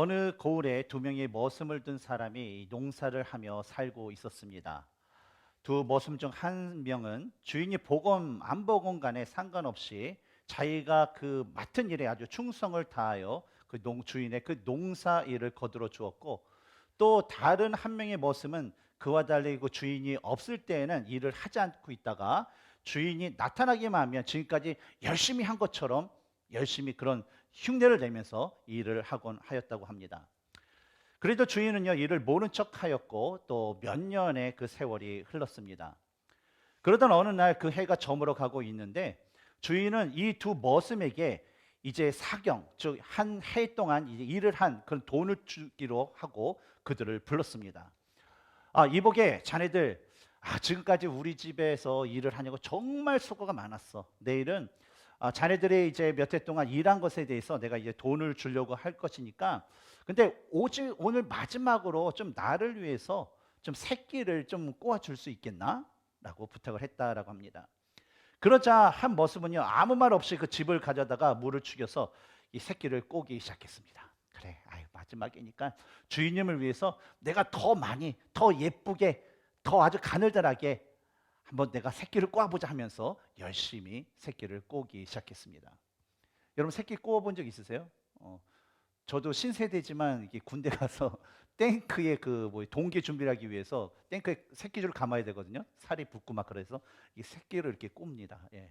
어느 고을에 두 명의 머슴을 둔 사람이 농사를 하며 살고 있었습니다. 두 머슴 중 한 명은 주인이 보건 안 보건 간에 상관없이 자기가 그 맡은 일에 아주 충성을 다하여 주인의 그 농사 일을 거들어 주었고, 또 다른 한 명의 머슴은 그와 달리 그 주인이 없을 때에는 일을 하지 않고 있다가 주인이 나타나기만 하면 지금까지 열심히 한 것처럼 열심히 그런 흉내를 내면서 일을 하곤 하였다고 합니다. 그래도 주인은요, 이를 모른 척 하였고 또 몇 년의 그 세월이 흘렀습니다. 그러던 어느 날 그 해가 저물어 가고 있는데 주인은 이 두 머슴에게 이제 사경, 즉 한 해 동안 이제 일을 한 그런 돈을 주기로 하고 그들을 불렀습니다. 이보게 자네들, 지금까지 우리 집에서 일을 하냐고 정말 수고가 많았어. 내일은 자네들이 이제 몇 해 동안 일한 것에 대해서 내가 이제 돈을 주려고 할 것이니까, 근데 오직 오늘 마지막으로 좀 나를 위해서 좀 새끼를 좀 꼬아 줄 수 있겠나? 라고 부탁을 했다라고 합니다. 그러자 한 머슴은요, 아무 말 없이 그 집을 가져다가 물을 죽여서 이 새끼를 꼬기 시작했습니다. 그래, 마지막이니까 주인님을 위해서 내가 더 많이, 더 예쁘게, 더 아주 가늘다랗게 한번 내가 새끼를 꼬아보자 하면서 열심히 새끼를 꼬기 시작했습니다. 여러분, 새끼 꼬아본 적 있으세요? 저도 신세대지만 이게 군대 가서 탱크에 동기 준비를 하기 위해서 탱크에 새끼줄 감아야 되거든요. 살이 붙고 막 그래서 이 새끼를 이렇게 꼽니다. 예.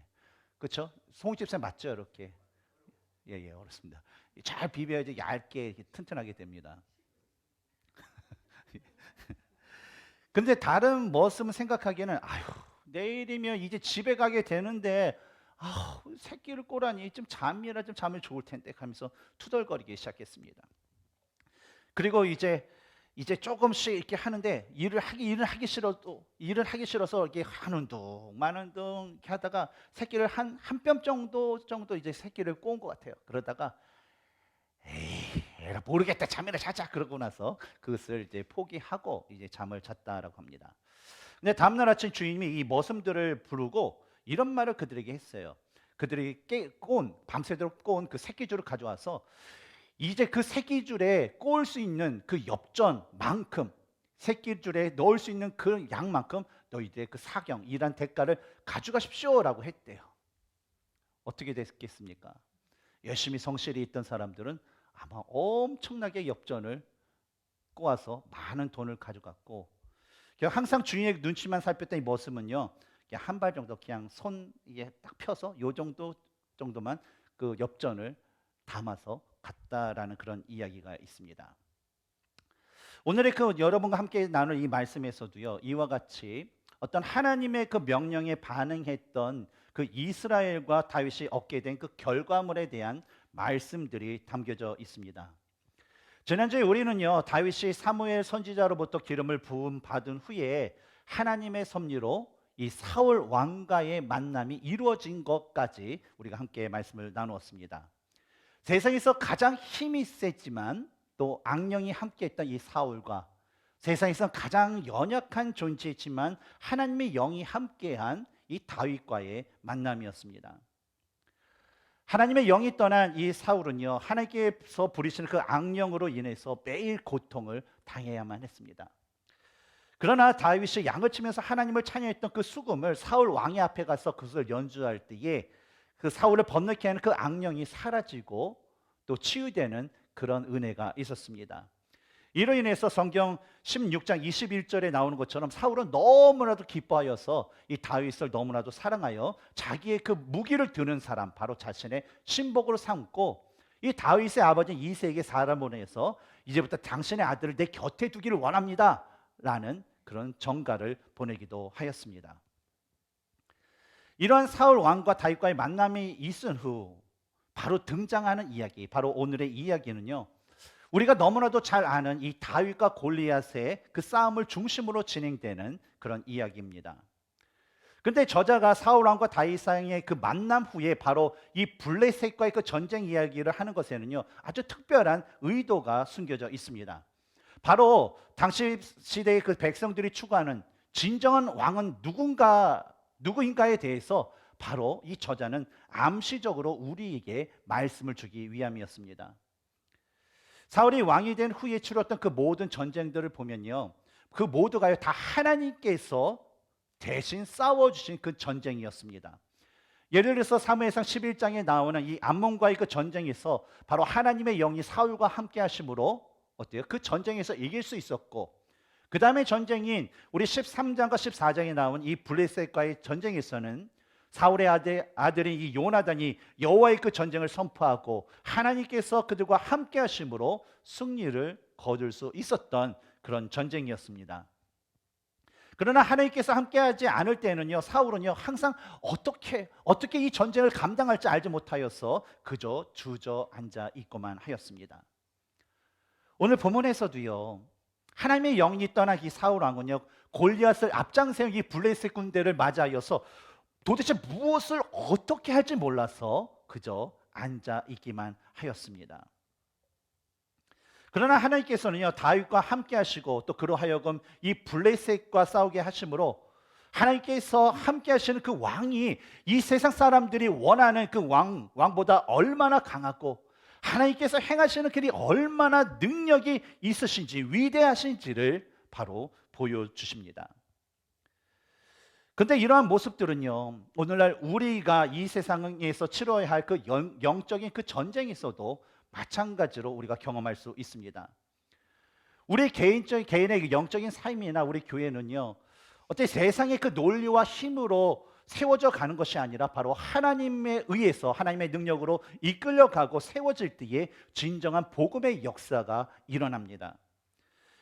그렇죠? 송집사 맞죠? 이렇게. 예, 예, 어렵습니다. 잘 비벼야지 얇게 이렇게 튼튼하게 됩니다. 근데 다른 머슴은 생각하기에는 내일이면 이제 집에 가게 되는데 새끼를 꼬라니 좀 잠이라 좀 자면 좋을 텐데 하면서 투덜거리기 시작했습니다. 그리고 이제 조금씩 이렇게 하는데 일을 하기 싫어서 이렇게 하는 둥 마는 둥 이렇게 하다가 새끼를 한 뼘 정도 이제 새끼를 꼬은 것 같아요. 그러다가 에이, 에라 모르겠다, 잠이나 자자 그러고 나서 그것을 이제 포기하고 이제 잠을 잤다라고 합니다. 근데 다음날 아침 주인이 이 머슴들을 부르고 이런 말을 그들에게 했어요. 그들이 밤새도록 꼬은 그 새끼줄을 가져와서 이제 그 새끼줄에 꼬을 수 있는 그 엽전만큼, 새끼줄에 넣을 수 있는 그 양만큼 너희들의 그 사경, 일한 대가를 가져가십시오라고 했대요. 어떻게 됐겠습니까? 열심히 성실히 있던 사람들은 아마 엄청나게 엽전을 꼬아서 많은 돈을 가져갔고, 항상 주인의 눈치만 살폈던 이 머슴은요, 한 발 정도 그냥 손 이게 딱 펴서 요 정도만 그 엽전을 담아서 갔다라는 그런 이야기가 있습니다. 오늘의 그 여러분과 함께 나눌 이 말씀에서도요, 이와 같이 어떤 하나님의 그 명령에 반응했던 그 이스라엘과 다윗이 얻게 된 그 결과물에 대한 말씀들이 담겨져 있습니다. 지난주에 우리는요, 다윗이 사무엘 선지자로부터 기름을 부음 받은 후에 하나님의 섭리로 이 사울 왕과의 만남이 이루어진 것까지 우리가 함께 말씀을 나누었습니다. 세상에서 가장 힘이 세지만 또 악령이 함께했던 이 사울과 세상에서 가장 연약한 존재지만 하나님의 영이 함께한 이 다윗과의 만남이었습니다. 하나님의 영이 떠난 이 사울은요, 하나님께서 부리시는 그 악령으로 인해서 매일 고통을 당해야만 했습니다. 그러나 다윗이 양을 치면서 하나님을 찬양했던 그 수금을 사울 왕의 앞에 가서 그것을 연주할 때에 그 사울을 번뇌케 하는 그 악령이 사라지고 또 치유되는 그런 은혜가 있었습니다. 이로 인해서 성경 16장 21절에 나오는 것처럼 사울은 너무나도 기뻐하여서 이 다윗을 너무나도 사랑하여 자기의 그 무기를 드는 사람, 바로 자신의 신복으로 삼고 이 다윗의 아버지 이새에게 사람을 보내서 이제부터 당신의 아들을 내 곁에 두기를 원합니다 라는 그런 전가를 보내기도 하였습니다. 이러한 사울 왕과 다윗과의 만남이 있은 후 바로 등장하는 이야기, 바로 오늘의 이야기는요, 우리가 너무나도 잘 아는 이 다윗과 골리앗의 그 싸움을 중심으로 진행되는 그런 이야기입니다. 그런데 저자가 사울 왕과 다윗 사이의 그 만남 후에 바로 이 블레셋과의 그 전쟁 이야기를 하는 것에는요, 아주 특별한 의도가 숨겨져 있습니다. 바로 당시 시대의 그 백성들이 추구하는 진정한 왕은 누구인가에 대해서 바로 이 저자는 암시적으로 우리에게 말씀을 주기 위함이었습니다. 사울이 왕이 된 후에 치렀던 그 모든 전쟁들을 보면요, 그 모두가요 다 하나님께서 대신 싸워주신 그 전쟁이었습니다. 예를 들어서 사무엘상 11장에 나오는 이 암몬과의 그 전쟁에서 바로 하나님의 영이 사울과 함께 하심으로 어때요? 그 전쟁에서 이길 수 있었고, 그 다음에 전쟁인 우리 13장과 14장에 나온 이 블레셋과의 전쟁에서는 사울의 아들인 이 요나단이 여호와의 그 전쟁을 선포하고 하나님께서 그들과 함께 하심으로 승리를 거둘 수 있었던 그런 전쟁이었습니다. 그러나 하나님께서 함께하지 않을 때는요, 사울은요 항상 어떻게 이 전쟁을 감당할지 알지 못하여서 그저 주저앉아 있고만 하였습니다. 오늘 본문에서도요, 하나님의 영이 떠난 이 사울 왕은요 골리앗을 앞장세운 이 블레셋 군대를 맞이하여서 도대체 무엇을 어떻게 할지 몰라서 그저 앉아 있기만 하였습니다. 그러나 하나님께서는요 다윗과 함께 하시고 또 그로 하여금 이 블레셋과 싸우게 하심으로 하나님께서 함께 하시는 그 왕이 이 세상 사람들이 원하는 그 왕보다 얼마나 강하고 하나님께서 행하시는 길이 얼마나 능력이 있으신지 위대하신지를 바로 보여주십니다. 그런데 이러한 모습들은요 오늘날 우리가 이 세상에서 치러야 할 그 영적인 그 전쟁에서도 마찬가지로 우리가 경험할 수 있습니다. 우리 개인의 그 영적인 삶이나 우리 교회는요 어때 세상의 그 논리와 힘으로 세워져 가는 것이 아니라 바로 하나님에 의해서 하나님의 능력으로 이끌려가고 세워질 때에 진정한 복음의 역사가 일어납니다.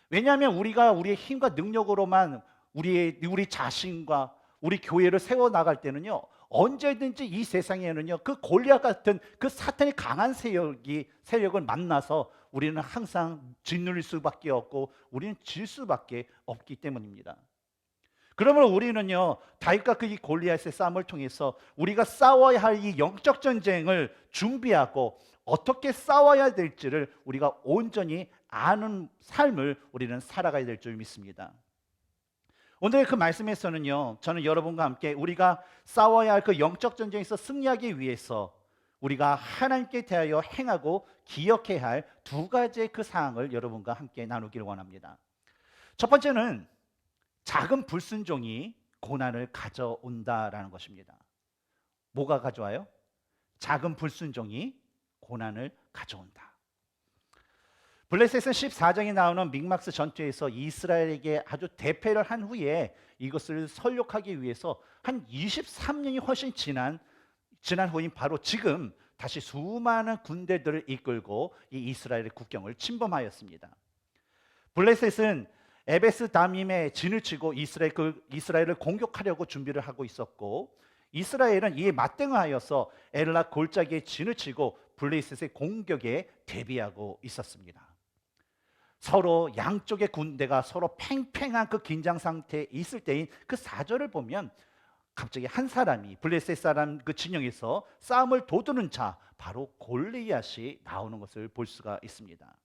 왜냐하면 우리가 우리의 힘과 능력으로만 우리 자신과 우리 교회를 세워나갈 때는요 언제든지 이 세상에는요 그 골리앗 같은 그 사탄의 강한 세력을 만나서 우리는 항상 짓눌릴 수밖에 없고 우리는 질 수밖에 없기 때문입니다. 그러므로 우리는요 다윗과 그 이 골리앗의 싸움을 통해서 우리가 싸워야 할 이 영적 전쟁을 준비하고 어떻게 싸워야 될지를 우리가 온전히 아는 삶을 우리는 살아가야 될 줄 믿습니다. 오늘 그 말씀에서는요 저는 여러분과 함께 우리가 싸워야 할 그 영적 전쟁에서 승리하기 위해서 우리가 하나님께 대하여 행하고 기억해야 할 두 가지의 그 사항을 여러분과 함께 나누기를 원합니다. 첫 번째는 작은 불순종이 고난을 가져온다라는 것입니다. 뭐가 가져와요? 작은 불순종이 고난을 가져온다. 블레셋은 14장에 나오는 믹막스 전투에서 이스라엘에게 아주 대패를 한 후에 이것을 설욕하기 위해서 한 23년이 훨씬 지난 후인 바로 지금 다시 수많은 군대들을 이끌고 이 이스라엘의 국경을 침범하였습니다. 블레셋은 에베스 다밈에 진을 치고 이스라엘을 공격하려고 준비를 하고 있었고 이스라엘은 이에 맞대응하여서 엘라 골짜기에 진을 치고 블레셋의 공격에 대비하고 있었습니다. 서로 양쪽의 군대가 서로 팽팽한 그 긴장 상태에 있을 때인 그 4절을 보면 갑자기 한 사람이 블레셋 사람 그 진영에서 싸움을 도두는 자 바로 골리앗이 나오는 것을 볼 수가 있습니다.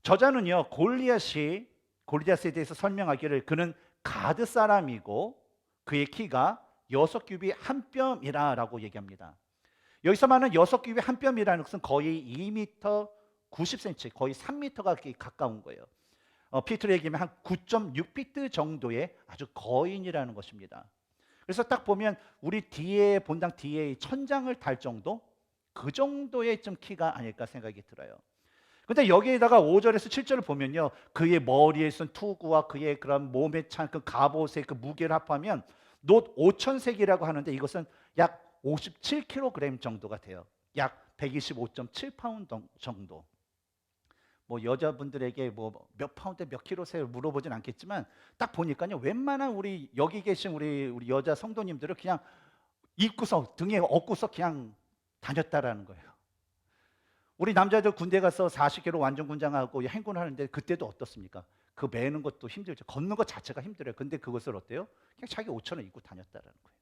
저자는요 골리앗에 대해서 설명하기를 그는 가드 사람이고 그의 키가 6규빗 한 뼘이라고 얘기합니다. 여기서 말하는 6규빗 한 뼘이라는 것은 거의 2m 90cm 거의 3m가 가까운 거예요. 피트로 얘기하면 한 9.6피트 정도의 아주 거인이라는 것입니다. 그래서 딱 보면 우리 본당 뒤에 천장을 달 정도 그 정도의 좀 키가 아닐까 생각이 들어요. 근데 여기에다가 5절에서 7절을 보면요 그의 머리에 쓴 투구와 그의 그런 몸에 찬 그 갑옷의 그 무게를 합하면 놋 5,000색이라고 하는데 이것은 약 57kg 정도가 돼요. 약 125.7파운드 정도. 뭐 여자분들에게 뭐 몇 파운드 몇 킬로세요 물어보진 않겠지만 딱 보니까요 웬만한 우리 여기 계신 우리 여자 성도님들은 그냥 입고서 등에 업고서 그냥 다녔다라는 거예요. 우리 남자들 군대 가서 40km 완전 군장하고 행군하는데 그때도 어떻습니까? 그 매는 것도 힘들죠. 걷는 것 자체가 힘들어요. 근데 그것을 어때요? 그냥 자기 옷처럼 입고 다녔다라는 거예요.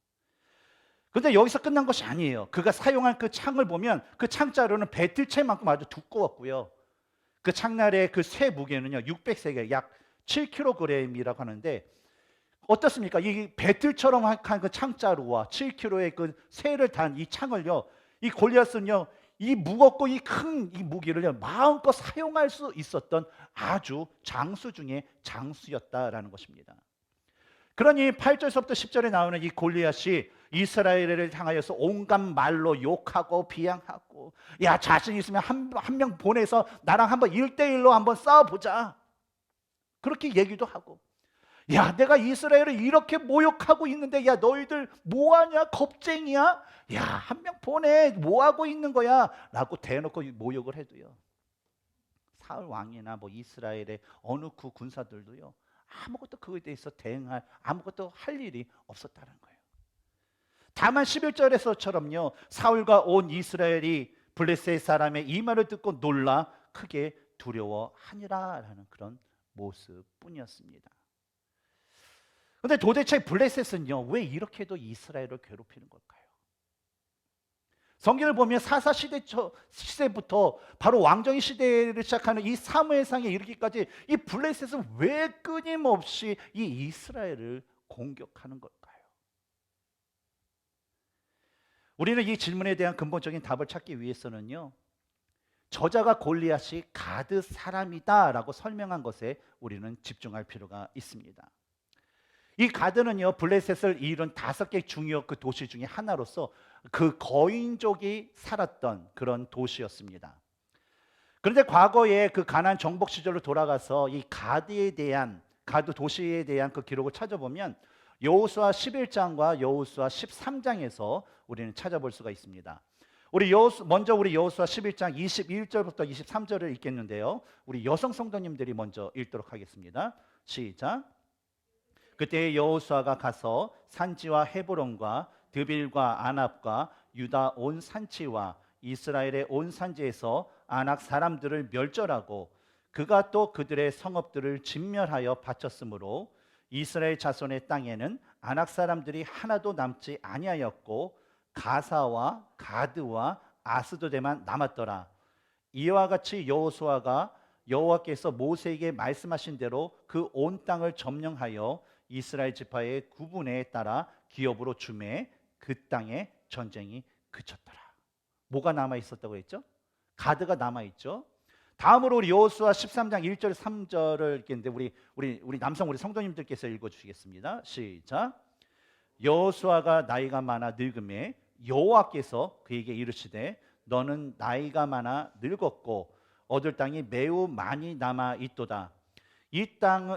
근데 여기서 끝난 것이 아니에요. 그가 사용한 그 창을 보면 그 창자루는 배틀채만큼 아주 두꺼웠고요. 그 창날의 그 쇠 무게는요 600세겔 약 7kg이라고 하는데 어떻습니까? 이 배틀처럼 한 그 창자루와 7kg의 그 쇠를 단 이 창을요 이 골리앗은요 이 무겁고 이 큰 이 무기를 마음껏 사용할 수 있었던 아주 장수 중에 장수였다라는 것입니다. 그러니 8절서부터 10절에 나오는 이 골리앗이 이스라엘을 향하여서 온갖 말로 욕하고 비양하고, 야, 자신 있으면 한 명 보내서 나랑 한번 1대1로 한번 싸워보자, 그렇게 얘기도 하고, 야, 내가 이스라엘을 이렇게 모욕하고 있는데, 야, 너희들 뭐하냐, 겁쟁이야, 야, 한 명 보내, 뭐하고 있는 거야 라고 대놓고 모욕을 해도요, 사울 왕이나 뭐 이스라엘의 어느 그 군사들도요, 아무것도 그거에 대해서 대응할, 아무것도 할 일이 없었다는 거예요. 다만 11절에서처럼요, 사울과 온 이스라엘이 블레셋 사람의 이 말을 듣고 놀라 크게 두려워하니라라는 그런 모습뿐이었습니다. 그런데 도대체 블레셋은요, 왜 이렇게도 이스라엘을 괴롭히는 걸까요? 성경을 보면 사사 시대부터 바로 왕정의 시대를 시작하는 이 사무엘상에 이르기까지 이 블레셋은 왜 끊임없이 이 이스라엘을 공격하는 걸까요? 우리는 이 질문에 대한 근본적인 답을 찾기 위해서는요, 저자가 골리앗이 가드 사람이다라고 설명한 것에 우리는 집중할 필요가 있습니다. 이 가드는요, 블레셋을 이룬 5개 중요 그 도시 중에 하나로서 그 거인족이 살았던 그런 도시였습니다. 그런데 과거에 그 가나안 정복 시절로 돌아가서 이 가드 도시에 대한 그 기록을 찾아보면 여호수아 11장과 여호수아 13장에서 우리는 찾아볼 수가 있습니다. 먼저 우리 여호수아 11장 21절부터 23절을 읽겠는데요, 우리 여성 성도님들이 먼저 읽도록 하겠습니다. 시작. 그때 여호수아가 가서 산지와 헤브론과 드빌과 아납과 유다 온 산지와 이스라엘의 온 산지에서 아낙 사람들을 멸절하고 그가 또 그들의 성읍들을 진멸하여 바쳤으므로 이스라엘 자손의 땅에는 아낙 사람들이 하나도 남지 아니하였고 가사와 가드와 아스도데만 남았더라. 이와 같이 여호수아가 여호와께서 모세에게 말씀하신 대로 그 온 땅을 점령하여 이스라엘 지파의 구분에 따라 기업으로 주매 그 땅에 전쟁이 그쳤더라. 뭐가 남아 있었다고 했죠? 가드가 남아 있죠. 다음으로 우리 여호수아 13장 1절 3절을 읽겠는데 우리 남성 우리 성도님들께서 읽어 주시겠습니다. 시작. 여호수아가 나이가 많아 늙음에 여호와께서 그에게 이르시되 너는 나이가 많아 늙었고 얻을 땅이 매우 많이 남아 있도다. 이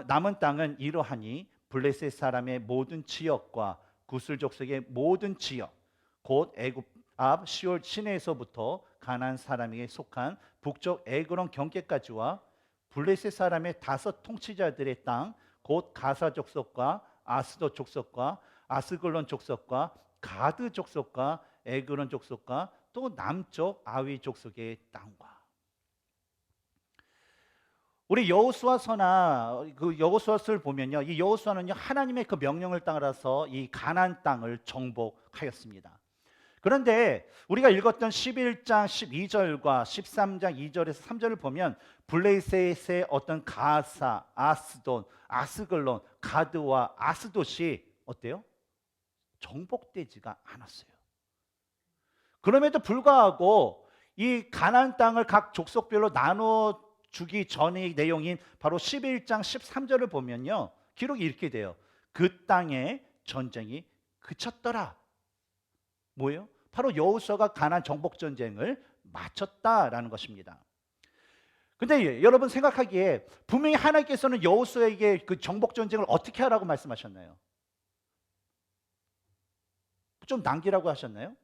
남은 땅은 이러하니 블레셋 사람의 모든 지역과 구슬 족속의 모든 지역 곧 애굽 앞 시올 시내에서부터 가나안 사람에게 속한 북쪽 에그론 경계까지와 블레셋 사람의 5 통치자들의 땅 곧 가사 족속과 아스도 족속과 아스글론 족속과 가드 족속과 에그론 족속과 또 남쪽 아위 족속의 땅과. 우리 여호수아서나 그 여호수아서를 보면요, 이 여호수아는요 하나님의 그 명령을 따라서 이 가나안 땅을 정복하였습니다. 그런데 우리가 읽었던 11장 12절과 13장 2절에서 3절을 보면 블레셋의 어떤 가사, 아스돈, 아스글론, 가드와 아스돗이 어때요? 정복되지가 않았어요. 그럼에도 불구하고 이 가나안 땅을 각 족속별로 나눠 주기 전의 내용인 바로 11장 13절을 보면요, 기록이 이렇게 돼요. 그 땅에 전쟁이 그쳤더라. 뭐예요? 바로 여호수아가 가나안 정복 전쟁을 마쳤다라는 것입니다. 근데 여러분 생각하기에 분명히 하나님께서는 여호수아에게 그 정복 전쟁을 어떻게 하라고 말씀하셨나요? 좀 남기라고 하셨나요?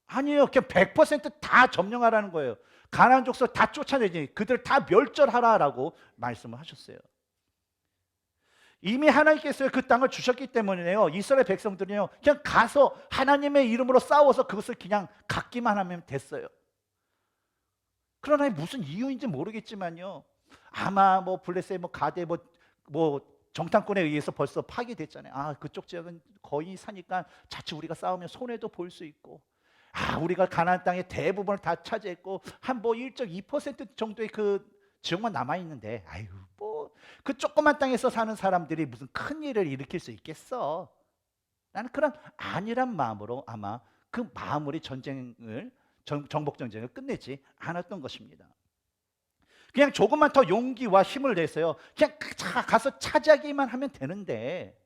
아니에요. 그냥 100%다 점령하라는 거예요. 가나안 족속 다 쫓아내지, 그들 다 멸절하라라고 말씀을 하셨어요. 이미 하나님께서 그 땅을 주셨기 때문에요, 이스라엘 백성들은요 그냥 가서 하나님의 이름으로 싸워서 그것을 그냥 갖기만 하면 됐어요. 그러나 무슨 이유인지 모르겠지만요, 아마 뭐 블레셋 뭐 가데 뭐 정탐꾼에 의해서 벌써 파괴됐잖아요. 아, 그쪽 지역은 거의 사니까 자칫 우리가 싸우면 손해도 볼 수 있고, 아, 우리가 가나안 땅의 대부분을 다 차지했고 한 뭐 1.2% 정도의 그 지역만 남아 있는데, 아유 뭐 그 조그만 땅에서 사는 사람들이 무슨 큰 일을 일으킬 수 있겠어? 나는 그런 안일한 마음으로 아마 그 마무리 전쟁을 정복 전쟁을 끝내지 않았던 것입니다. 그냥 조금만 더 용기와 힘을 내서요, 그냥 가서 차지하기만 하면 되는데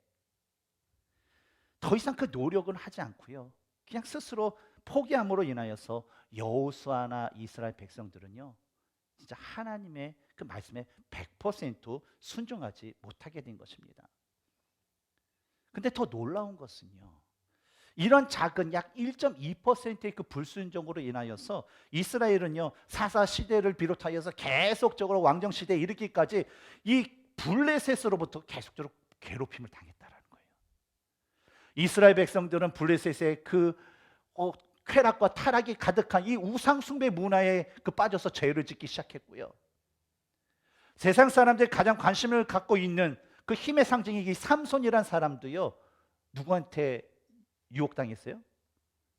더 이상 그 노력은 하지 않고요, 그냥 스스로 포기함으로 인하여서 여호수아나 이스라엘 백성들은요, 진짜 하나님의 그 말씀에 100% 순종하지 못하게 된 것입니다. 근데 더 놀라운 것은요, 이런 작은 약 1.2%의 그 불순종으로 인하여서 이스라엘은요, 사사 시대를 비롯하여서 계속적으로 왕정 시대에 이르기까지 이 블레셋으로부터 계속적으로 괴롭힘을 당했다라는 거예요. 이스라엘 백성들은 블레셋의 그 쾌락과 타락이 가득한 이 우상 숭배 문화에 빠져서 죄를 짓기 시작했고요. 세상 사람들이 가장 관심을 갖고 있는 그 힘의 상징이 이 삼손이란 사람도요, 누구한테 유혹당했어요?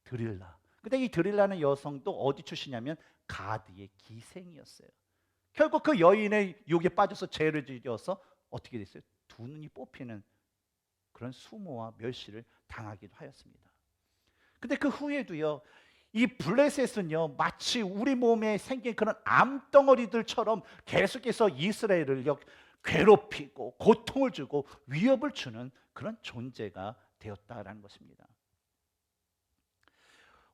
드릴라. 근데 이 드릴라는 여성도 어디 출신이냐면 가드의 기생이었어요. 결국 그 여인의 유혹에 빠져서 죄를 지어서 어떻게 됐어요? 두 눈이 뽑히는 그런 수모와 멸시를 당하기도 하였습니다. 근데 그 후에도요, 이 블레셋은요, 마치 우리 몸에 생긴 그런 암덩어리들처럼 계속해서 이스라엘을 괴롭히고 고통을 주고 위협을 주는 그런 존재가 되었다라는 것입니다.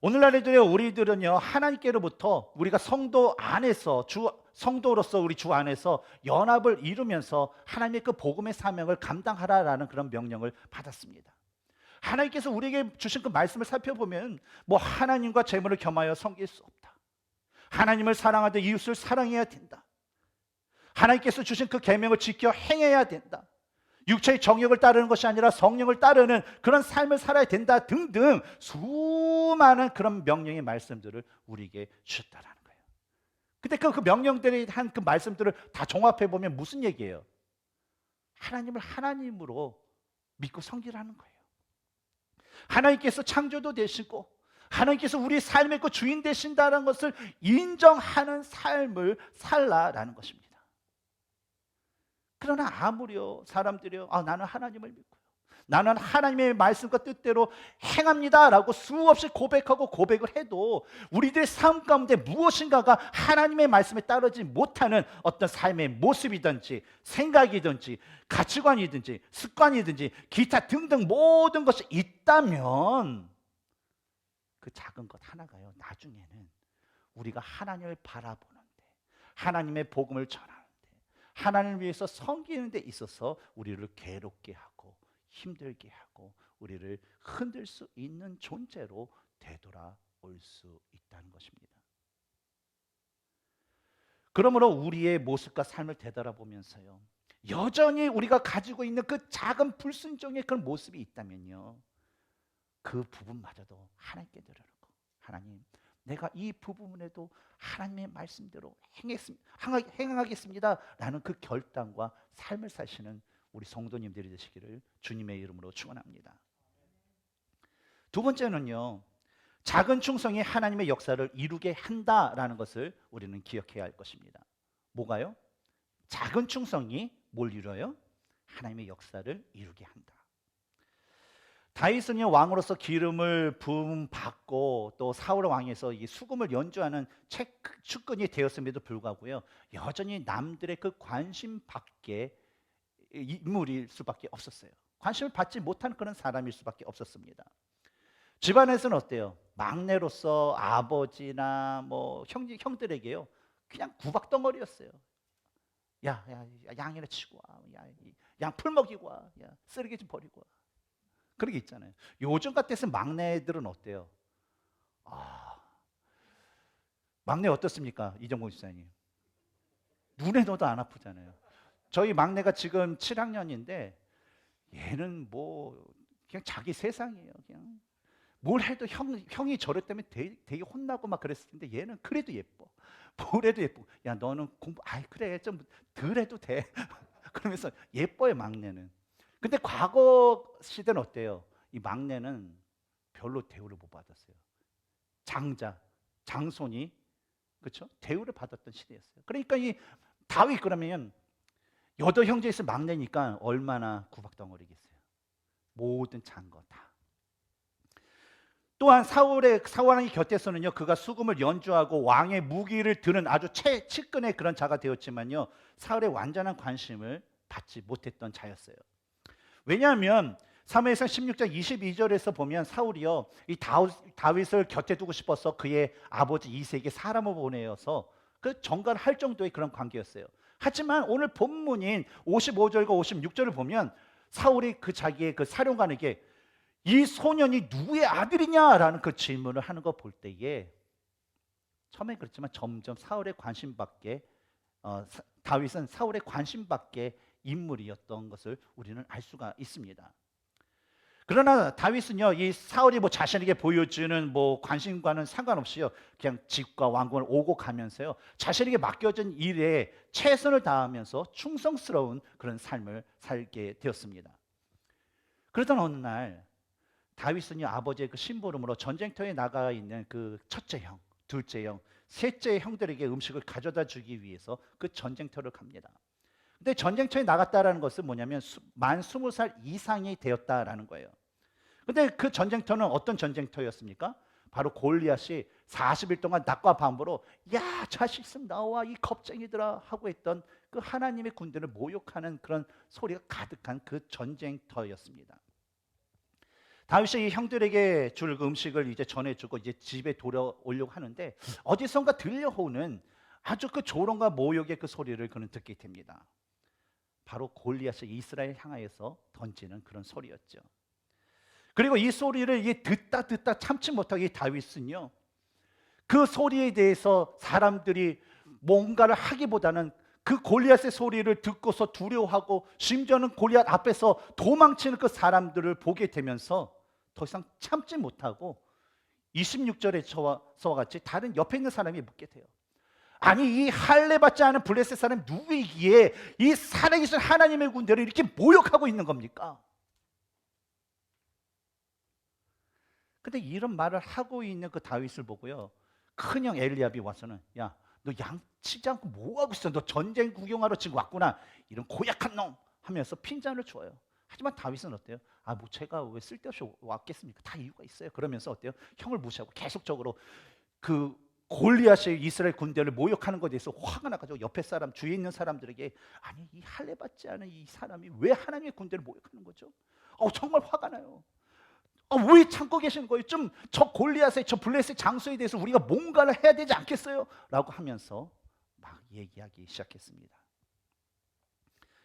오늘날에도요, 우리들은요, 하나님께로부터 우리가 성도 안에서 성도로서 우리 주 안에서 연합을 이루면서 하나님의 그 복음의 사명을 감당하라라는 그런 명령을 받았습니다. 하나님께서 우리에게 주신 그 말씀을 살펴보면 하나님과 재물을 겸하여 섬길 수 없다, 하나님을 사랑하되 이웃을 사랑해야 된다, 하나님께서 주신 그 계명을 지켜 행해야 된다, 육체의 정욕을 따르는 것이 아니라 성령을 따르는 그런 삶을 살아야 된다 등등 수많은 그런 명령의 말씀들을 우리에게 주셨다라는 거예요. 근데 그 명령들이 한 그 말씀들을 다 종합해 보면 무슨 얘기예요? 하나님을 하나님으로 믿고 섬기라는 거예요. 하나님께서 창조도 되시고 하나님께서 우리 삶의 그 주인 되신다는 것을 인정하는 삶을 살라라는 것입니다. 그러나 아무려 사람들이요, 나는 하나님을 믿고요, 나는 하나님의 말씀과 뜻대로 행합니다라고 수없이 고백하고 고백을 해도 우리들의 삶 가운데 무엇인가가 하나님의 말씀에 따르지 못하는 어떤 삶의 모습이든지 생각이든지 가치관이든지 습관이든지 기타 등등 모든 것이 있다면 그 작은 것 하나가요, 나중에는 우리가 하나님을 바라보는데, 하나님의 복음을 전하는데, 하나님을 위해서 섬기는 데 있어서 우리를 괴롭게 하고 힘들게 하고 우리를 흔들 수 있는 존재로 되돌아올 수 있다는 것입니다. 그러므로 우리의 모습과 삶을 되돌아보면서요, 여전히 우리가 가지고 있는 그 작은 불순종의 그런 모습이 있다면요, 그 부분마저도 하나님께 드려놓고, 하나님, 내가 이 부분에도 하나님의 말씀대로 행하겠습니다 라는 그 결단과 삶을 사시는 우리 성도님들이 되시기를 주님의 이름으로 축원합니다. 두 번째는요, 작은 충성이 하나님의 역사를 이루게 한다라는 것을 우리는 기억해야 할 것입니다. 뭐가요? 작은 충성이 뭘 이뤄요? 하나님의 역사를 이루게 한다. 다윗은요, 왕으로서 기름을 부음 받고 또 사울 왕에서 이 수금을 연주하는 측근이 되었음에도 불구하고요, 여전히 남들의 그 관심 밖에 인물일 수밖에 없었어요. 관심을 받지 못하는 그런 사람일 수밖에 없었습니다. 집안에서는 어때요? 막내로서 아버지나 형들에게요, 그냥 구박덩어리였어요. 야, 양이나 치고 와, 양 풀 먹이고 와, 야, 쓰레기 좀 버리고 와. 그런 게 있잖아요. 요즘 같았으면 막내들은 어때요? 막내 어떻습니까? 이정곤 집사님. 눈에 넣어도 안 아프잖아요. 저희 막내가 지금 7학년인데 얘는 그냥 자기 세상이에요. 그냥 뭘 해도 형이 저랬다면 되게 혼나고 막 그랬을 텐데 얘는 그래도 예뻐. 뭘 해도 예쁘고, 야, 너는 공부 그래 좀 덜 해도 돼. 그러면서 예뻐요, 막내는. 근데 과거 시대는 어때요? 이 막내는 별로 대우를 못 받았어요. 장손이, 그렇죠? 대우를 받았던 시대였어요. 그러니까 이 다윗 그러면 8형제 있을 막내니까 얼마나 구박덩어리겠어요. 모든 장거 다. 또한 사울왕의 곁에서는요, 그가 수금을 연주하고 왕의 무기를 드는 아주 측근의 그런 자가 되었지만요, 사울의 완전한 관심을 받지 못했던 자였어요. 왜냐하면 사무엘상 16장 22절에서 보면 사울이요, 이 다윗을 곁에 두고 싶어서 그의 아버지 이새에게 사람을 보내어서 그 전가를 할 정도의 그런 관계였어요. 하지만 오늘 본문인 55절과 56절을 보면 사울이 그 자기의 그 사령관에게 이 소년이 누구의 아들이냐라는 그 질문을 하는 거 볼 때에, 처음에 그렇지만 점점 사울의 관심 밖에, 다윗은 사울의 관심 밖의 인물이었던 것을 우리는 알 수가 있습니다. 그러나 다윗은요, 이 사울이 뭐 자신에게 보여주는 뭐 관심과는 상관없이요, 그냥 집과 왕궁을 오고 가면서요, 자신에게 맡겨진 일에 최선을 다하면서 충성스러운 그런 삶을 살게 되었습니다. 그러던 어느 날 다윗은요, 아버지의 그 심부름으로 전쟁터에 나가 있는 그 첫째 형, 둘째 형, 셋째 형들에게 음식을 가져다 주기 위해서 그 전쟁터를 갑니다. 근데 전쟁터에 나갔다라는 것은 뭐냐면 만 20살 이상이 되었다라는 거예요. 근데 그 전쟁터는 어떤 전쟁터였습니까? 바로 골리앗이 40일 동안 낮과 밤으로 야 자식승 나와 이 겁쟁이들아 하고 했던 그 하나님의 군대를 모욕하는 그런 소리가 가득한 그 전쟁터였습니다. 다윗이 이 형들에게 줄 그 음식을 이제 전해주고 이제 집에 돌아오려고 하는데 어디선가 들려오는 아주 그 조롱과 모욕의 그 소리를 그는 듣게 됩니다. 바로 골리앗이 이스라엘 향하여서 던지는 그런 소리였죠. 그리고 이 소리를 듣다 참지 못하게 다윗은요, 그 소리에 대해서 사람들이 뭔가를 하기보다는 그 골리앗의 소리를 듣고서 두려워하고 심지어는 골리앗 앞에서 도망치는 그 사람들을 보게 되면서 더 이상 참지 못하고 26절에서와 같이 다른 옆에 있는 사람이 묻게 돼요. 아니 이 할례 받지 않은 블레셋 사람이 누구이기에 이 살아계신 하나님의 군대를 이렇게 모욕하고 있는 겁니까? 근데 이런 말을 하고 있는 그 다윗을 보고요, 큰형 엘리압이 와서는 야 너 양치지 않고 뭐하고 있어? 너 전쟁 구경하러 지금 왔구나, 이런 고약한 놈 하면서 핀잔을 줘요. 하지만 다윗은 어때요? 아 뭐 제가 왜 쓸데없이 왔겠습니까? 다 이유가 있어요. 그러면서 어때요? 형을 무시하고 계속적으로 그 골리앗의 이스라엘 군대를 모욕하는 것에 대해서 화가 나가지고 옆에 사람, 주위에 있는 사람들에게 아니 이 할례 받지 않은 이 사람이 왜 하나님의 군대를 모욕하는 거죠? 정말 화가 나요. 왜 참고 계시는 거예요? 좀 저 골리앗의 저 블레셋 장소에 대해서 우리가 뭔가를 해야 되지 않겠어요? 라고 하면서 막 얘기하기 시작했습니다.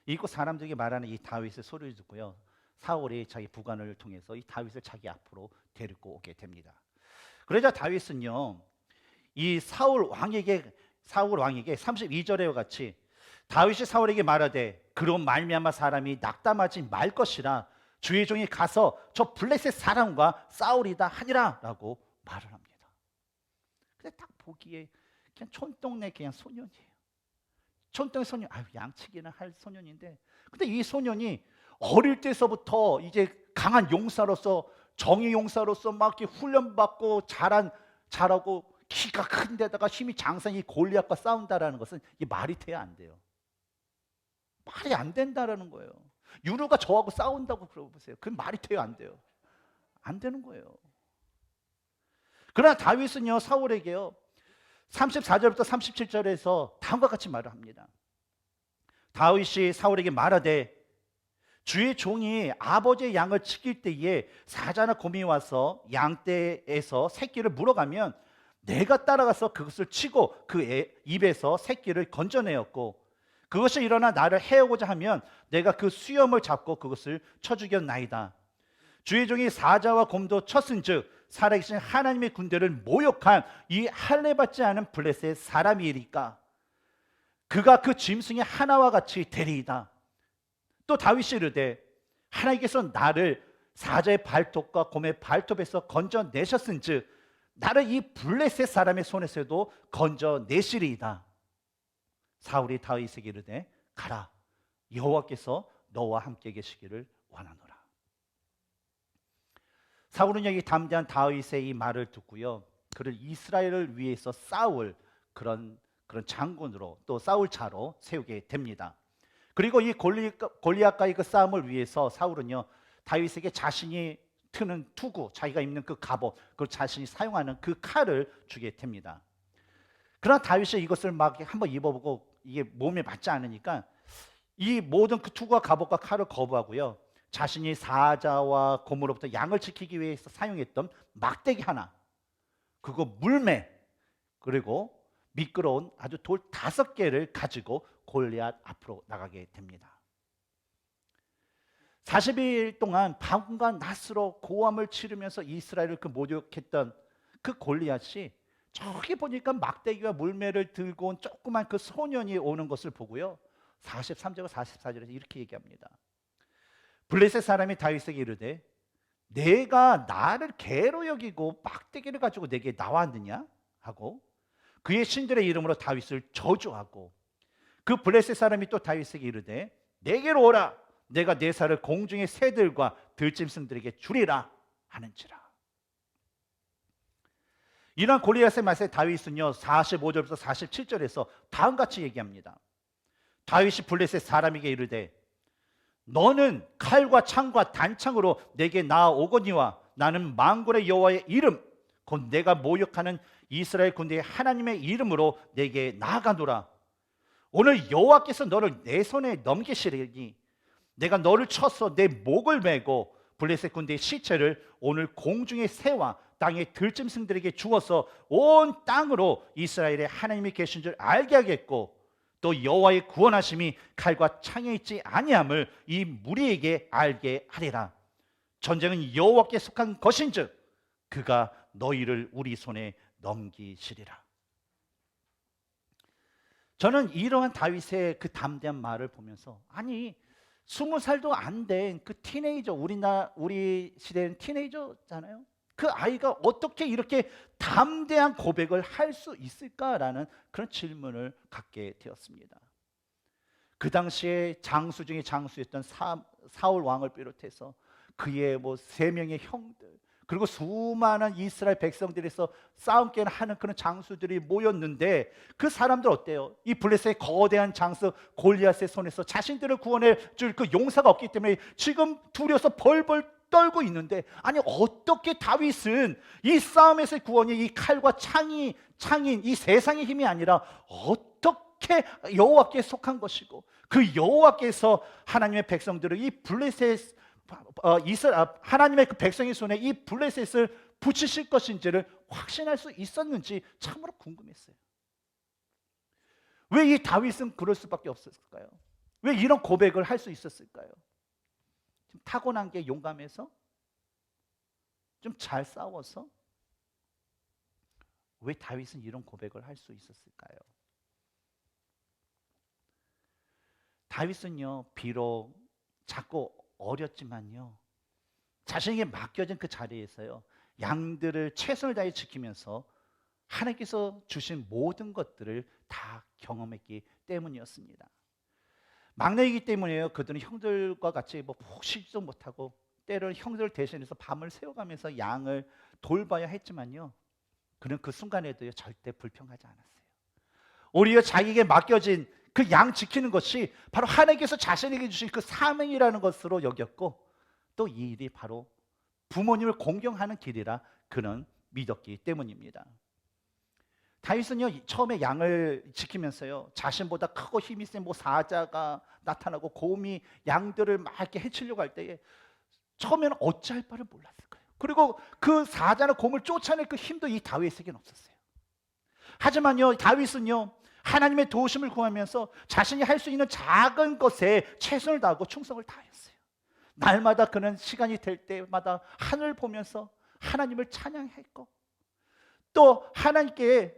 이곳 사람들에게 말하는 이 다윗의 소리를 듣고요, 사울이 자기 부관을 통해서 이 다윗을 자기 앞으로 데리고 오게 됩니다. 그러자 다윗은요, 이 사울 왕에게 32절에와 같이 다윗이 사울에게 말하되 그런 말미암아 사람이 낙담하지 말 것이라 주의 종이 가서 저 블레셋 사람과 싸우리다 하니라 라고 말을 합니다. 근데 딱 보기에 그냥 촌동네 그냥 소년이에요. 촌동네 소년, 양치기는 할 소년인데, 근데 이 소년이 어릴 때서부터 이제 강한 용사로서, 정의 용사로서 막 이렇게 훈련받고 잘하고 키가 큰 데다가 힘이 장성이 골리앗과 싸운다라는 것은 이게 말이 돼야 안 돼요. 말이 안 된다라는 거예요. 유루가 저하고 싸운다고 그러보세요. 그건 말이 돼요, 안 돼요? 안 되는 거예요. 그러나 다윗은요, 사울에게요 34절부터 37절에서 다음과 같이 말을 합니다. 다윗이 사울에게 말하되 주의 종이 아버지의 양을 치킬 때에 사자나 곰이 와서 양떼에서 새끼를 물어가면 내가 따라가서 그것을 치고 그 입에서 새끼를 건져내었고 그것이 일어나 나를 해오고자 하면 내가 그 수염을 잡고 그것을 쳐 죽였나이다. 주의 종이 사자와 곰도 쳤은즉 살아계신 하나님의 군대를 모욕한 이 할례 받지 않은 블레셋 사람이리까 그가 그 짐승의 하나와 같이 되리이다. 또 다윗이 이르되 하나님께서 나를 사자의 발톱과 곰의 발톱에서 건져내셨은즉 나를 이 블레셋 사람의 손에서도 건져내시리이다. 사울이 다윗에게 이르되 가라, 여호와께서 너와 함께 계시기를 원하노라. 사울은 여기 담대한 다윗의 이 말을 듣고요, 그를 이스라엘을 위해서 싸울 그런 장군으로 또 싸울 자로 세우게 됩니다. 그리고 이 골리앗과의 그 싸움을 위해서 사울은요 다윗에게 자신이 트는 투구, 자기가 입는 그 갑옷, 그 자신이 사용하는 그 칼을 주게 됩니다. 그러나 다윗이 이것을 막 한번 입어보고 이게 몸에 맞지 않으니까 이 모든 그 투구와 갑옷과 칼을 거부하고요, 자신이 사자와 곰으로부터 양을 지키기 위해서 사용했던 막대기 하나, 그거 물매, 그리고 미끄러운 아주 돌 5개를 가지고 골리앗 앞으로 나가게 됩니다. 40일 동안 밤과 낮으로 고함을 치르면서 이스라엘을 그 모욕했던 그 골리앗이 저기 보니까 막대기와 물매를 들고 온 조그만 그 소년이 오는 것을 보고요, 43절과 44절에서 이렇게 얘기합니다. 블레셋 사람이 다윗에게 이르되 내가 나를 개로 여기고 막대기를 가지고 내게 나왔느냐 하고 그의 신들의 이름으로 다윗을 저주하고, 그 블레셋 사람이 또 다윗에게 이르되 내게로 오라, 내가 내 살을 공중의 새들과 들짐승들에게 주리라 하는지라. 이러한 골리앗의 말씀에 다윗은요 45절부터 47절에서 다음같이 얘기합니다. 다윗이 블레셋 사람에게 이르되 너는 칼과 창과 단창으로 내게 나아오거니와 나는 만군의 여호와의 이름 곧 내가 모욕하는 이스라엘 군대의 하나님의 이름으로 내게 나아가노라. 오늘 여호와께서 너를 내 손에 넘기시리니 내가 너를 쳐서 내 목을 메고 블레셋 군대의 시체를 오늘 공중의 새와 땅의 들짐승들에게 주어서 온 땅으로 이스라엘의 하나님이 계신 줄 알게 하겠고 또 여호와의 구원하심이 칼과 창에 있지 아니함을 이 무리에게 알게 하리라. 전쟁은 여호와께 속한 것인즉 그가 너희를 우리 손에 넘기시리라. 저는 이러한 다윗의 그 담대한 말을 보면서, 아니 20살도 안 된 그 티네이저, 우리 시대는 티네이저잖아요. 그 아이가 어떻게 이렇게 담대한 고백을 할 수 있을까라는 그런 질문을 갖게 되었습니다. 그 당시에 장수 중에 장수였던 사울 왕을 비롯해서 그의 3명의 형들, 그리고 수많은 이스라엘 백성들에서 싸움깨를 하는 그런 장수들이 모였는데 그 사람들 어때요? 이 블레셋의 거대한 장수 골리앗의 손에서 자신들을 구원해 줄 그 용사가 없기 때문에 지금 두려워서 벌벌 떨고 있는데, 아니 어떻게 다윗은 이 싸움에서의 구원이 이 칼과 창인 이 세상의 힘이 아니라 어떻게 여호와께 속한 것이고 그 여호와께서 하나님의 백성들을 이 블레셋 하나님의 그 백성의 손에 이 블레셋을 붙이실 것인지를 확신할 수 있었는지 참으로 궁금했어요. 왜 이 다윗은 그럴 수밖에 없었을까요? 왜 이런 고백을 할 수 있었을까요? 좀 타고난 게 용감해서? 좀 잘 싸워서? 왜 다윗은 이런 고백을 할 수 있었을까요? 다윗은요 비록 작고 어렸지만요 자신에게 맡겨진 그 자리에서요 양들을 최선을 다해 지키면서 하나님께서 주신 모든 것들을 다 경험했기 때문이었습니다. 막내이기 때문에요 그들은 형들과 같이 푹 쉬지도 못하고 때로는 형들을 대신해서 밤을 새워가면서 양을 돌봐야 했지만요 그는 그 순간에도요 절대 불평하지 않았어요. 오히려 자기에게 맡겨진 그 양 지키는 것이 바로 하나님께서 자신에게 주신 그 사명이라는 것으로 여겼고 또 이 일이 바로 부모님을 공경하는 길이라 그는 믿었기 때문입니다. 다윗은요 처음에 양을 지키면서요 자신보다 크고 힘이 센 사자가 나타나고 곰이 양들을 막 이렇게 해치려고 할 때에 처음에는 어찌할 바를 몰랐을 거예요. 그리고 그 사자나 곰을 쫓아낼 그 힘도 이 다윗에게는 없었어요. 하지만요 다윗은요 하나님의 도우심을 구하면서 자신이 할 수 있는 작은 것에 최선을 다하고 충성을 다했어요. 날마다 그는 시간이 될 때마다 하늘을 보면서 하나님을 찬양했고 또 하나님께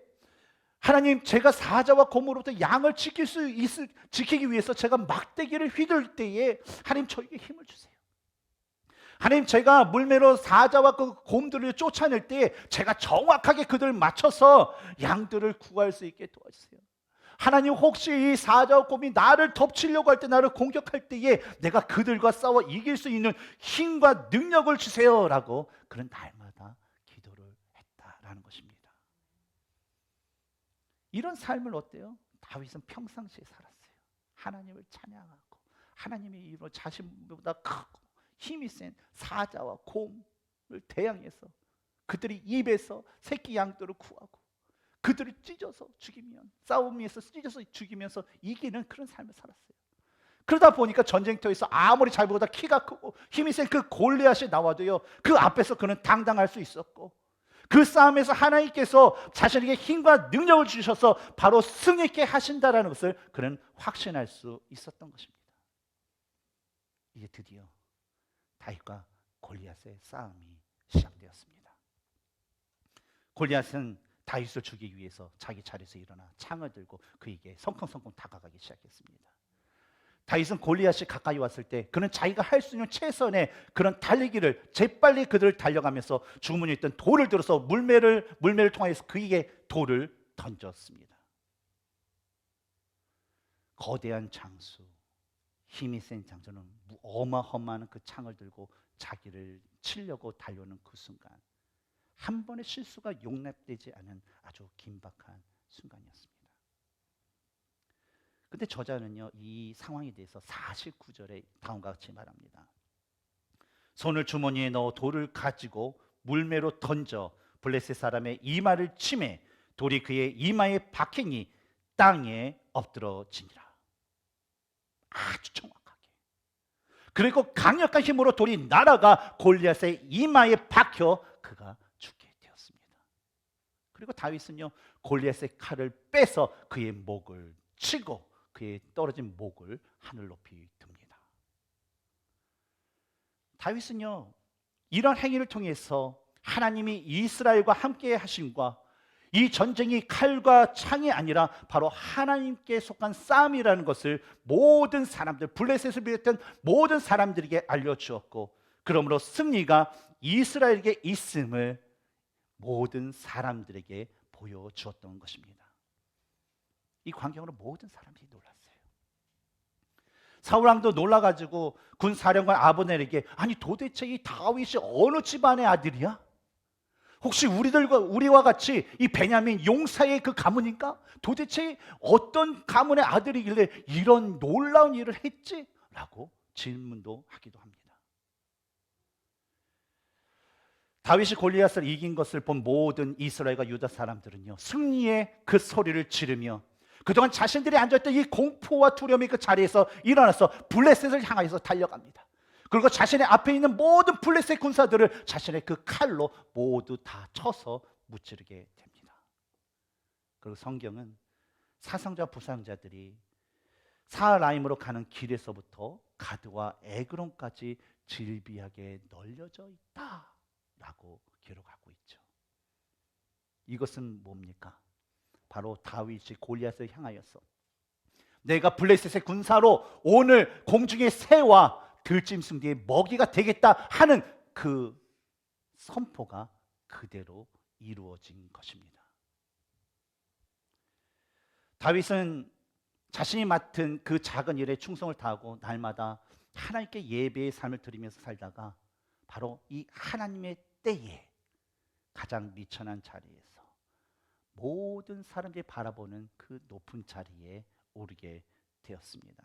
하나님 제가 사자와 곰으로부터 양을 지키기 위해서 제가 막대기를 휘둘 때에 하나님 저에게 힘을 주세요. 하나님 제가 물매로 사자와 그 곰들을 쫓아낼 때 제가 정확하게 그들을 맞춰서 양들을 구할 수 있게 도와주세요. 하나님 혹시 이 사자와 곰이 나를 덮치려고 할 때 나를 공격할 때에 내가 그들과 싸워 이길 수 있는 힘과 능력을 주세요 라고 그런 날마다 기도를 했다라는 것입니다. 이런 삶을 어때요? 다윗은 평상시에 살았어요. 하나님을 찬양하고 하나님의 이름으로 자신보다 크고 힘이 센 사자와 곰 대항해서 그들이 입에서 새끼 양들을 구하고 그들을 찢어서 죽이면, 싸움에서 찢어서 죽이면서 이기는 그런 삶을 살았어요. 그러다 보니까 전쟁터에서 아무리 잘 보다 키가 크고 힘이 센 그 골리앗이 나와도요, 그 앞에서 그는 당당할 수 있었고, 그 싸움에서 하나님께서 자신에게 힘과 능력을 주셔서 바로 승리케 하신다라는 것을 그는 확신할 수 있었던 것입니다. 이제 드디어 다윗과 골리앗의 싸움이 시작되었습니다. 골리앗은 다윗을 죽이기 위해서 자기 자리에서 일어나 창을 들고 그에게 성큼성큼 다가가기 시작했습니다. 다윗은 골리앗이 가까이 왔을 때 그는 자기가 할 수 있는 최선의 그런 달리기를 재빨리 그들을 달려가면서 주머니에 있던 돌을 들어서 물매를 통해서 그에게 돌을 던졌습니다. 거대한 장수, 힘이 센 장수는 어마어마한 그 창을 들고 자기를 치려고 달려오는 그 순간, 한 번의 실수가 용납되지 않은 아주 긴박한 순간이었습니다. 근데 저자는요, 이 상황에 대해서 49절에 다음과 같이 말합니다. 손을 주머니에 넣어 돌을 가지고 물매로 던져 블레셋 사람의 이마를 치매 돌이 그의 이마에 박히니 땅에 엎드러지니라. 아주 정확하게. 그리고 강력한 힘으로 돌이 날아가 골리앗의 이마에 박혀 그가 죽게 되었습니다. 그리고 다윗은요, 골리앗의 칼을 빼서 그의 목을 치고 그의 떨어진 목을 하늘 높이 듭니다. 다윗은요, 이런 행위를 통해서 하나님이 이스라엘과 함께 하심과 이 전쟁이 칼과 창이 아니라 바로 하나님께 속한 싸움이라는 것을 모든 사람들, 블레셋을 비롯한 모든 사람들에게 알려주었고, 그러므로 승리가 이스라엘에게 있음을 모든 사람들에게 보여주었던 것입니다. 이 광경으로 모든 사람들이 놀랐어요. 사울왕도 놀라가지고 군사령관 아브넬에게, 아니 도대체 이 다윗이 어느 집안의 아들이야? 혹시 우리와 같이 이 베냐민 용사의 그 가문인가? 도대체 어떤 가문의 아들이길래 이런 놀라운 일을 했지? 라고 질문도 하기도 합니다. 다윗이 골리앗을 이긴 것을 본 모든 이스라엘과 유다 사람들은요, 승리의 그 소리를 지르며 그동안 자신들이 앉아있던 이 공포와 두려움의 그 자리에서 일어나서 블레셋을 향하여서 달려갑니다. 그리고 자신의 앞에 있는 모든 블레셋 군사들을 자신의 그 칼로 모두 다 쳐서 무찌르게 됩니다. 그리고 성경은 사상자 부상자들이 사하라임으로 가는 길에서부터 가드와 에그론까지 질비하게 널려져 있다라고 기록하고 있죠. 이것은 뭡니까? 바로 다윗이 골리앗을 향하여서 내가 블레셋의 군사로 오늘 공중의 새와 들짐승들의 먹이가 되겠다 하는 그 선포가 그대로 이루어진 것입니다. 다윗은 자신이 맡은 그 작은 일에 충성을 다하고 날마다 하나님께 예배의 삶을 드리면서 살다가 바로 이 하나님의 때에 가장 미천한 자리에서 모든 사람들이 바라보는 그 높은 자리에 오르게 되었습니다.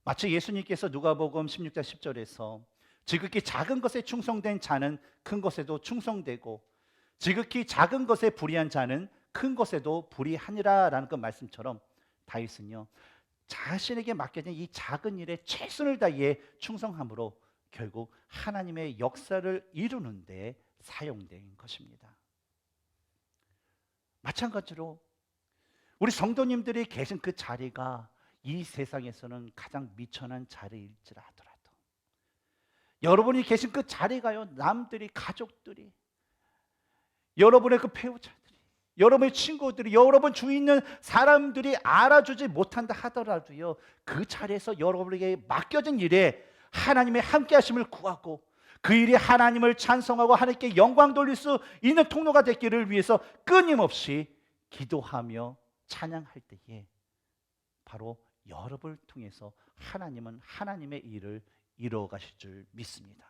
마치 예수님께서 누가복음 16장 10절에서 지극히 작은 것에 충성된 자는 큰 것에도 충성되고 지극히 작은 것에 불의한 자는 큰 것에도 불의하니라 라는 그 말씀처럼 다윗은요, 자신에게 맡겨진 이 작은 일에 최선을 다해 충성함으로 결국 하나님의 역사를 이루는 데 사용된 것입니다. 마찬가지로 우리 성도님들이 계신 그 자리가 이 세상에서는 가장 미천한 자리일지라도 여러분이 계신 그 자리가요, 남들이, 가족들이, 여러분의 그 배우자들이, 여러분의 친구들이, 여러분 주위에 있는 사람들이 알아주지 못한다 하더라도요, 그 자리에서 여러분에게 맡겨진 일에 하나님의 함께 하심을 구하고 그 일이 하나님을 찬송하고 하나님께 영광 돌릴 수 있는 통로가 되기를 위해서 끊임없이 기도하며 찬양할 때에 바로 여러분을 통해서 하나님은 하나님의 일을 이루어 가실 줄 믿습니다.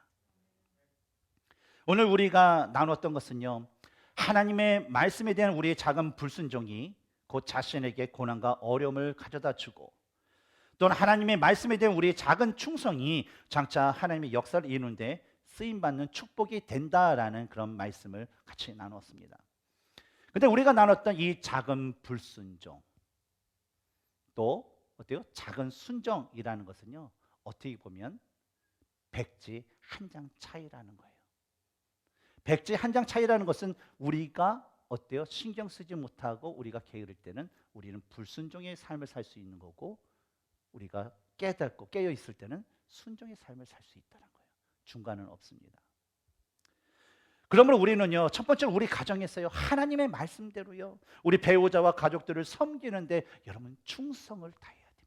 오늘 우리가 나눴던 것은요, 하나님의 말씀에 대한 우리의 작은 불순종이 곧 자신에게 고난과 어려움을 가져다 주고, 또는 하나님의 말씀에 대한 우리의 작은 충성이 장차 하나님의 역사를 이루는데 쓰임 받는 축복이 된다라는 그런 말씀을 같이 나눴습니다. 근데 우리가 나눴던 이 작은 불순종 또 어때요? 작은 순종이라는 것은요, 어떻게 보면 백지 한 장 차이라는 거예요. 백지 한 장 차이라는 것은 우리가 어때요? 신경 쓰지 못하고 우리가 게으를 때는 우리는 불순종의 삶을 살 수 있는 거고, 우리가 깨닫고 깨어 있을 때는 순종의 삶을 살 수 있다는 거예요. 중간은 없습니다. 그러므로 우리는요, 첫 번째로 우리 가정에서요, 하나님의 말씀대로요, 우리 배우자와 가족들을 섬기는데 여러분 충성을 다해야 됩니다.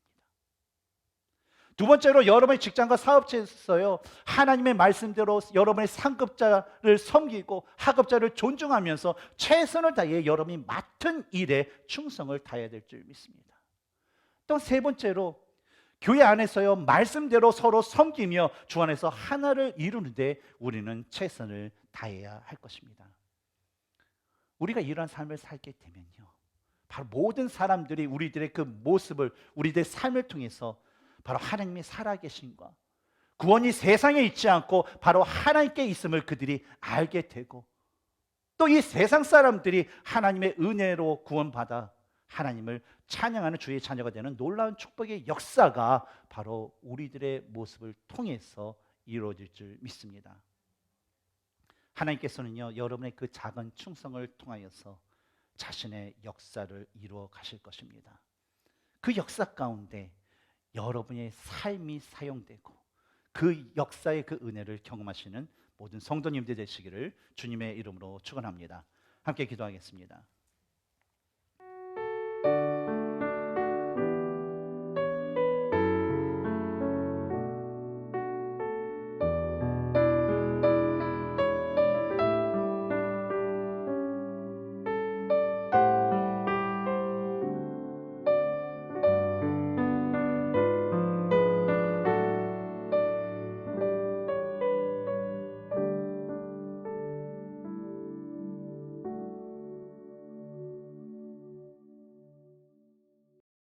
두 번째로 여러분의 직장과 사업체에서요, 하나님의 말씀대로 여러분의 상급자를 섬기고 하급자를 존중하면서 최선을 다해 여러분이 맡은 일에 충성을 다해야 될 줄 믿습니다. 또 세 번째로 교회 안에서요, 말씀대로 서로 섬기며 주 안에서 하나를 이루는데 우리는 최선을 다해야 할 것입니다. 우리가 이러한 삶을 살게 되면요, 바로 모든 사람들이 우리들의 그 모습을, 우리들의 삶을 통해서 바로 하나님이 살아계신과 구원이 세상에 있지 않고 바로 하나님께 있음을 그들이 알게 되고, 또 이 세상 사람들이 하나님의 은혜로 구원받아 하나님을 찬양하는 주의 자녀가 되는 놀라운 축복의 역사가 바로 우리들의 모습을 통해서 이루어질 줄 믿습니다. 하나님께서는요, 여러분의 그 작은 충성을 통하여서 자신의 역사를 이루어 가실 것입니다. 그 역사 가운데 여러분의 삶이 사용되고 그 역사의 그 은혜를 경험하시는 모든 성도님들 되시기를 주님의 이름으로 축원합니다. 함께 기도하겠습니다.